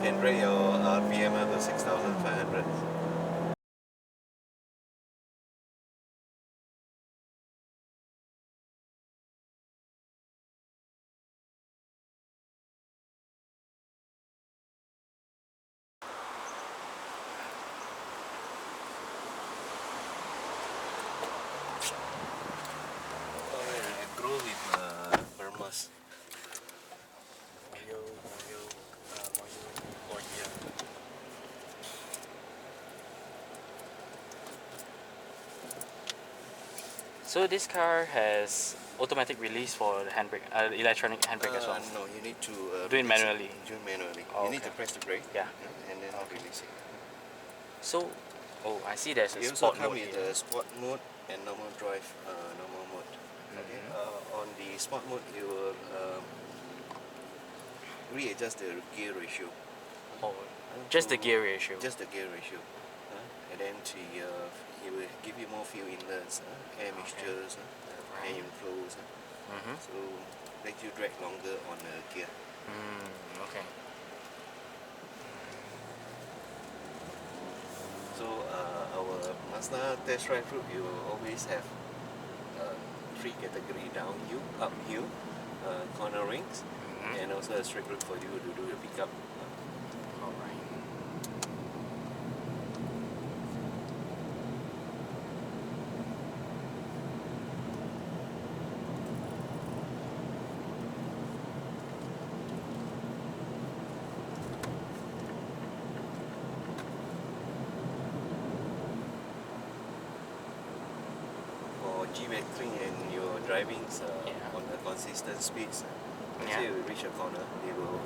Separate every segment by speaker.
Speaker 1: can bring your RPM up to 6,500. Grow with Bermaz.
Speaker 2: So this car has automatic release for the handbrake, electronic handbrake as well?
Speaker 1: No, you need to
Speaker 2: do it manually.
Speaker 1: Do it manually.
Speaker 2: Oh,
Speaker 1: you need to press the brake.
Speaker 2: Yeah.
Speaker 1: And then release it.
Speaker 2: So, oh, I see there's a
Speaker 1: You
Speaker 2: sport
Speaker 1: also come
Speaker 2: mode
Speaker 1: with
Speaker 2: here.
Speaker 1: the sport mode and normal drive, normal mode. Okay. On the sport mode, you will readjust the gear ratio.
Speaker 2: Oh, just the gear ratio.
Speaker 1: Just the gear ratio. And then it will give you more fuel inlets, air mixtures, air inflows. So let you drag longer on the gear.
Speaker 2: Okay.
Speaker 1: So our Mazda test drive route, you will always have 3 category: downhill, uphill, corner rings, and also a straight route for you to do your pickup.
Speaker 2: Alright.
Speaker 1: G-vectoring and your drivings on the consistent speeds, once you reach a corner, it will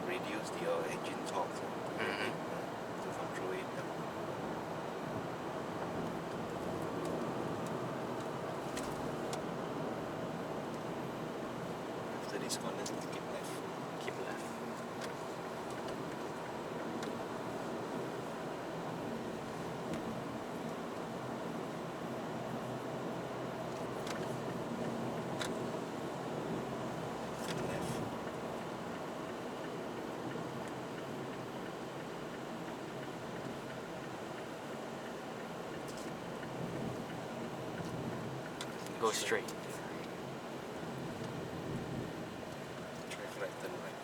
Speaker 1: reduce your engine torque to control it. After this corner, keep left.
Speaker 2: Keep left. Go straight.
Speaker 1: Drive right, turn right.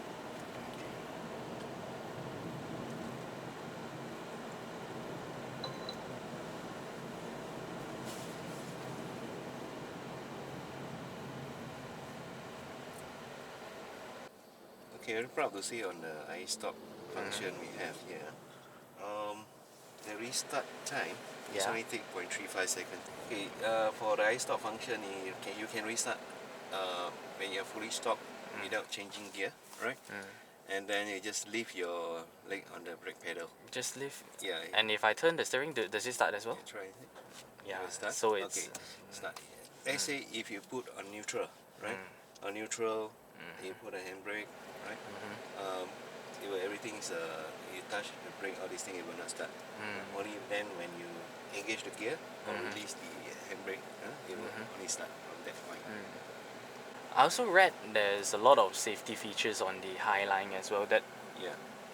Speaker 1: Okay, very proud to see on the iStop function we have here. The restart time is only take 0.35 seconds. Okay, for the iStop function, you can restart when you're fully stopped without changing gear, right? And then you just leave your leg on the brake pedal.
Speaker 2: Just leave?
Speaker 1: Yeah.
Speaker 2: And if I turn the steering, does it start as well?
Speaker 1: Try it.
Speaker 2: Yeah,
Speaker 1: start?
Speaker 2: so it's...
Speaker 1: Okay, start. Let's say if you put on neutral, right? On neutral, you put a handbrake, right? Everything is you touch the brake, all these things, it will not start. Only then when you engage the gear or release the handbrake, it will only start from that point.
Speaker 2: I also read there's a lot of safety features on the Highline as well that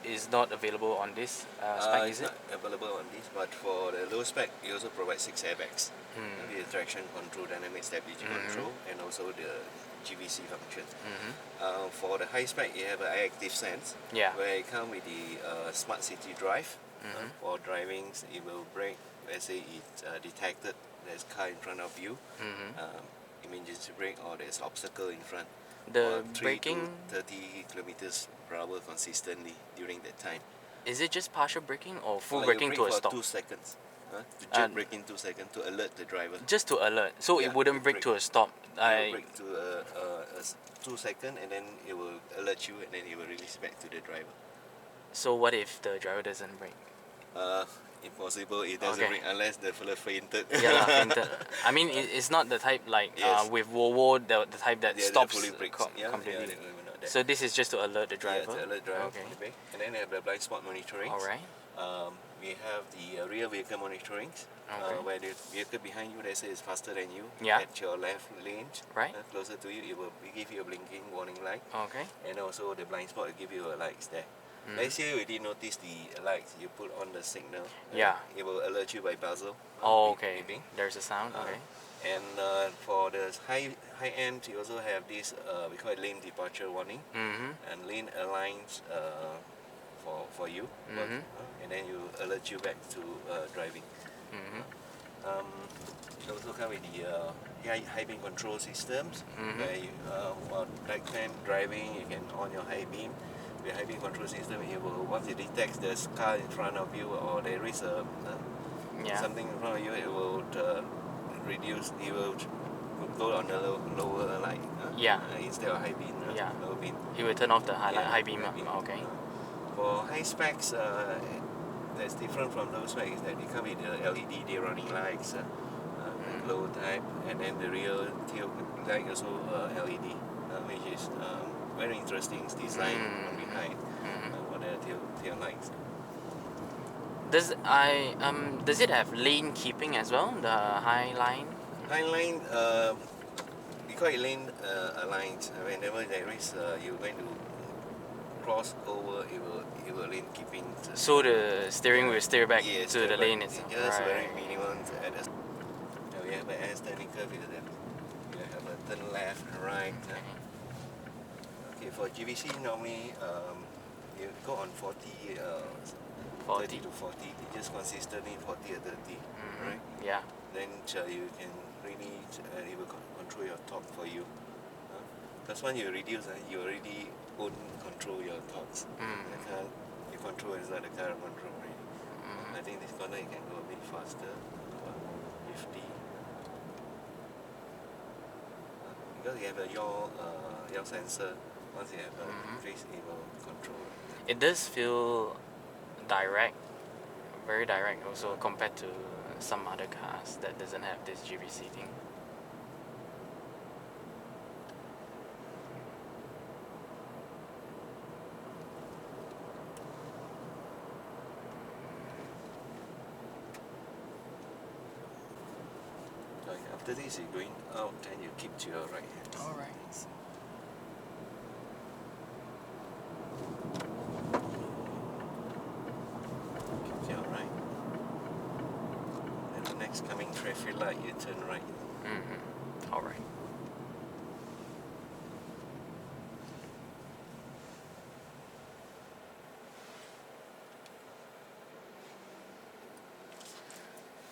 Speaker 2: is not available on this spec, is it?
Speaker 1: It's not available on this, but for the low spec, it also provides 6 airbags. The traction control, dynamic stability control, and also the GVC function. For the high spec, you have an iActive Sense, where it comes with the Smart City Drive. For driving, it will brake. Let's say it's detected there's a car in front of you, emergency brake, or there's obstacle in front.
Speaker 2: The
Speaker 1: 3
Speaker 2: braking,
Speaker 1: to 30 kilometers per hour consistently during that time.
Speaker 2: is it just partial braking or full
Speaker 1: You
Speaker 2: braking
Speaker 1: brake
Speaker 2: to a
Speaker 1: for
Speaker 2: stop?
Speaker 1: 2 seconds. To jerk brake in 2 seconds to alert the driver.
Speaker 2: Just to alert, so it wouldn't brake to a stop.
Speaker 1: It will brake to 2 seconds, and then it will alert you, and then it will release back to the driver.
Speaker 2: So what if the driver doesn't brake?
Speaker 1: Impossible. It doesn't brake unless the fella fainted.
Speaker 2: Fainted. I mean, it's not the type like with Volvo, the type that stops completely. So this is just to alert the driver.
Speaker 1: Yeah, to alert the driver. Okay. And then we have the blind spot monitoring.
Speaker 2: Alright.
Speaker 1: We have the rear vehicle monitoring, where the vehicle behind you, let's say, is faster than you, at your left lane, closer to you, it will give you a blinking warning light.
Speaker 2: Okay.
Speaker 1: And also the blind spot will give you a lights there. Last year we did notice the lights. You put on the signal.
Speaker 2: Yeah.
Speaker 1: It will alert you by buzzer.
Speaker 2: Oh, okay.
Speaker 1: Beeping.
Speaker 2: There's a sound. Okay.
Speaker 1: And for the high end, you also have this we call it lane departure warning, and lane aligns for you, and then you alert you back to driving. It also comes with the high beam control systems, where you, while nighttime driving, you can on your high beam. The high beam control system, it will, once it detects there's car in front of you or there is something in front of you, it will reduce. It will go on the lower light. Instead of high beam. Lower beam.
Speaker 2: It will turn off the high beam. Okay.
Speaker 1: For high specs, that's different from those specs is that they come with the LED day running lights, low type, and then the rear tail light also LED, which is very interesting. It's designed from behind for the tail lights.
Speaker 2: Does it have lane keeping as well? The high line?
Speaker 1: High line, we call it lane aligned. Whenever there is you're going to cross over, it will lane keeping.
Speaker 2: So the steering will steer back to the lane itself.
Speaker 1: Just very minimum. We have an air turning curve here. You have a turn left and right. Okay, for GVC normally you go on 40, 30 to 40. Just consistently 40 or 30, right?
Speaker 2: Yeah.
Speaker 1: Then you can really it will control your torque for you. Because when you reduce, you already own control your torques. The car, you control is not the car control, right? I think this corner you can go a bit faster, about 50. Because you have a yaw sensor. Once you have a face, it will control.
Speaker 2: It does feel direct, very direct also compared to some other cars that doesn't have this GVC thing.
Speaker 1: After this, you're going out, then you keep to your right hand.
Speaker 2: Alright.
Speaker 1: Keep to your right. Then the next coming traffic light, you turn right.
Speaker 2: Alright.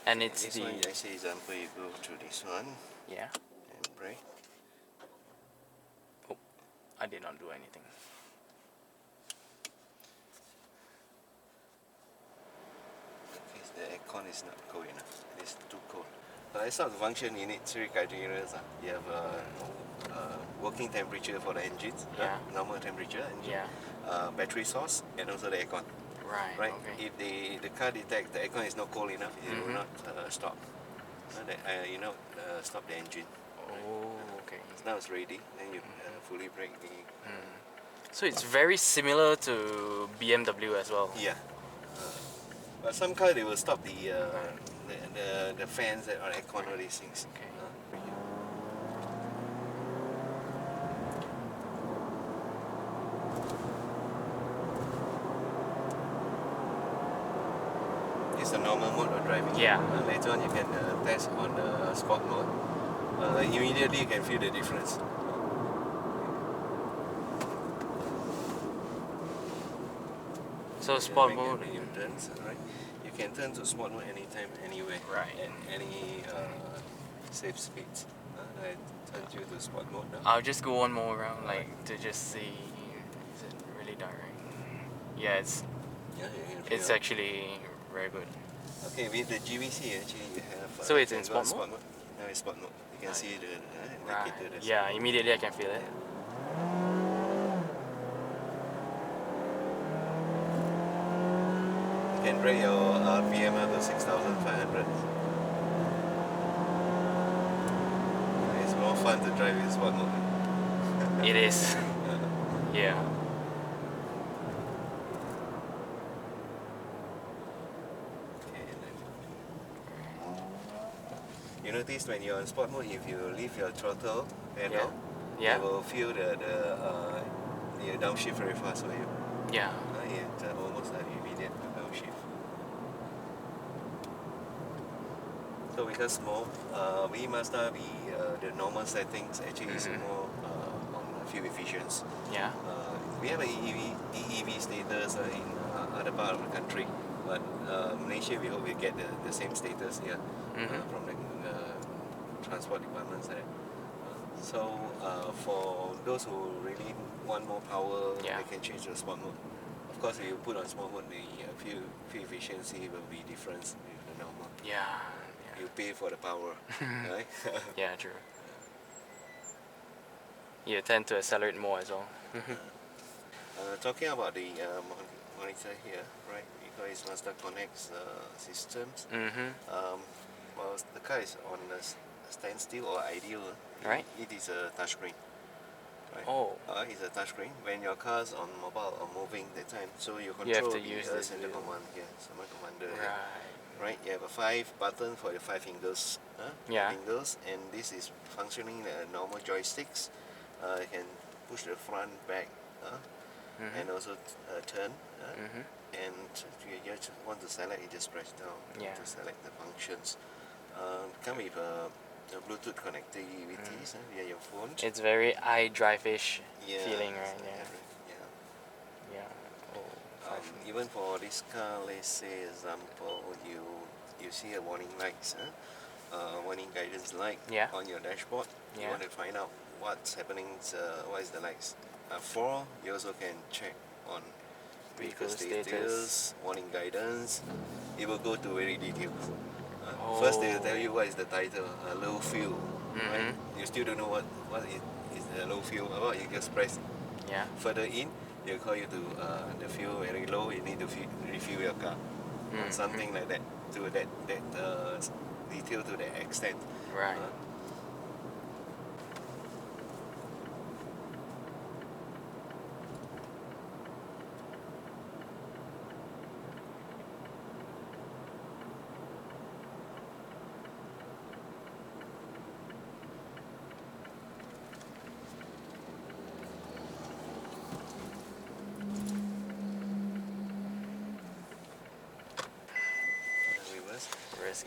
Speaker 2: And it's
Speaker 1: this one, I say example, you go through this one.
Speaker 2: Yeah.
Speaker 1: And brake.
Speaker 2: Oh, I did not do anything.
Speaker 1: Okay, so the aircon is not cold enough. It is too cold. But it's not the function, you need three criterias. You have working temperature for the engines, normal temperature engine, battery source, and also the aircon. Right.
Speaker 2: Okay.
Speaker 1: If the car detects the aircon is not cold enough, it will not stop. Stop the engine.
Speaker 2: Oh, okay.
Speaker 1: So now it's ready. Then you fully brake the.
Speaker 2: So it's very similar to BMW as well.
Speaker 1: Yeah. But some cars they will stop the fans that are aircon, all these things.
Speaker 2: Okay.
Speaker 1: It's a normal mode of driving.
Speaker 2: Yeah.
Speaker 1: Later on you can test on the sport mode. Immediately you can feel the difference.
Speaker 2: So sport mode.
Speaker 1: You turns, right? You can turn to sport mode anytime, anywhere.
Speaker 2: Right.
Speaker 1: At any safe speeds. I turn you to sport mode now.
Speaker 2: I'll just go one more round, to just see. Is it really direct? Yeah, it's actually very good.
Speaker 1: Okay, with the GVC actually you have.
Speaker 2: So it's in sport mode?
Speaker 1: Now it's sport mode. You can see the indicator.
Speaker 2: Yeah, immediately I can feel it.
Speaker 1: You can rate your RPM up to 6,500. It's more fun to drive in sport mode.
Speaker 2: It is. Yeah.
Speaker 1: You notice when you're on sport mode, if you leave your throttle pedal,
Speaker 2: Yeah.
Speaker 1: you will feel the you downshift very fast for you.
Speaker 2: Yeah.
Speaker 1: It's almost an immediate downshift. So because small, we Mazda the normal settings actually is more on fuel efficiency.
Speaker 2: Yeah.
Speaker 1: We have a EEV status in other part of the country, but Malaysia we hope we get the same status here from the transport department side. So for those who really want more power,
Speaker 2: Yeah.
Speaker 1: they can change to sport mode. Of course, if you put on sport mode, the fuel efficiency will be different with the normal.
Speaker 2: Yeah.
Speaker 1: You pay for the power, right?
Speaker 2: Yeah, true. You tend to accelerate more as well.
Speaker 1: Talking about the monitor here, right? Because it's Mazda Connect's systems. Well, the car is on a standstill or ideal.
Speaker 2: Right.
Speaker 1: It is a touchscreen. Right?
Speaker 2: Oh.
Speaker 1: It's a touchscreen. When your car's on mobile or moving that time, so you
Speaker 2: You have
Speaker 1: control
Speaker 2: to use
Speaker 1: the
Speaker 2: this
Speaker 1: center
Speaker 2: wheel.
Speaker 1: command here, command commander here.
Speaker 2: Right.
Speaker 1: Right, you have a 5 button for the 5 fingers.
Speaker 2: Yeah.
Speaker 1: Fingers, and this is functioning the normal joysticks. You can push the front, back, and also turn. And you just want to select, you just press down to select the functions. Come with a Bluetooth connectivity via your phone.
Speaker 2: It's very iDrive-ish feeling, right?
Speaker 1: Yeah.
Speaker 2: Yeah. Oh,
Speaker 1: Even for this car, let's say example, you see a warning lights, warning guidance light on your dashboard. You want to find out what's happening, what is the lights. For you also can check on vehicle status, warning guidance. It will go to very detailed. First they will tell you what is the title, low fuel. Right? You still don't know what is the low fuel. You just press further in, they'll call you to the fuel very low, you need to refuel your car. Something like that, to that detail to that extent.
Speaker 2: Right.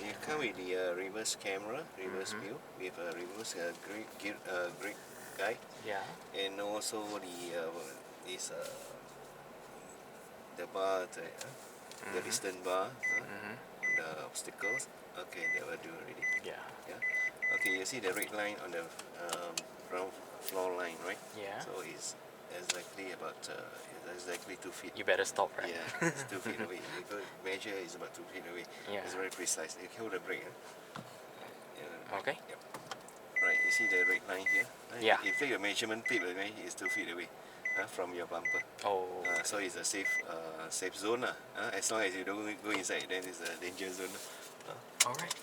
Speaker 1: You come with the reverse camera, reverse view, with a reverse grip guide, and also the bar, the distance bar, the obstacles. Okay, that will do already. Yeah. Okay, you see the red line on the ground floor line, right?
Speaker 2: Yeah.
Speaker 1: So it's exactly about exactly 2 feet.
Speaker 2: You better stop, right?
Speaker 1: Yeah, it's 2 feet away. Because measure is about 2 feet away.
Speaker 2: Yeah.
Speaker 1: It's very precise. You hold the brake.
Speaker 2: Okay.
Speaker 1: Yep. Right, you see the red line here?
Speaker 2: Yeah.
Speaker 1: You take a measurement tape, it's 2 feet away from your bumper.
Speaker 2: Oh.
Speaker 1: So it's a safe zone. As long as you don't go inside, then it's a danger zone.
Speaker 2: Alright.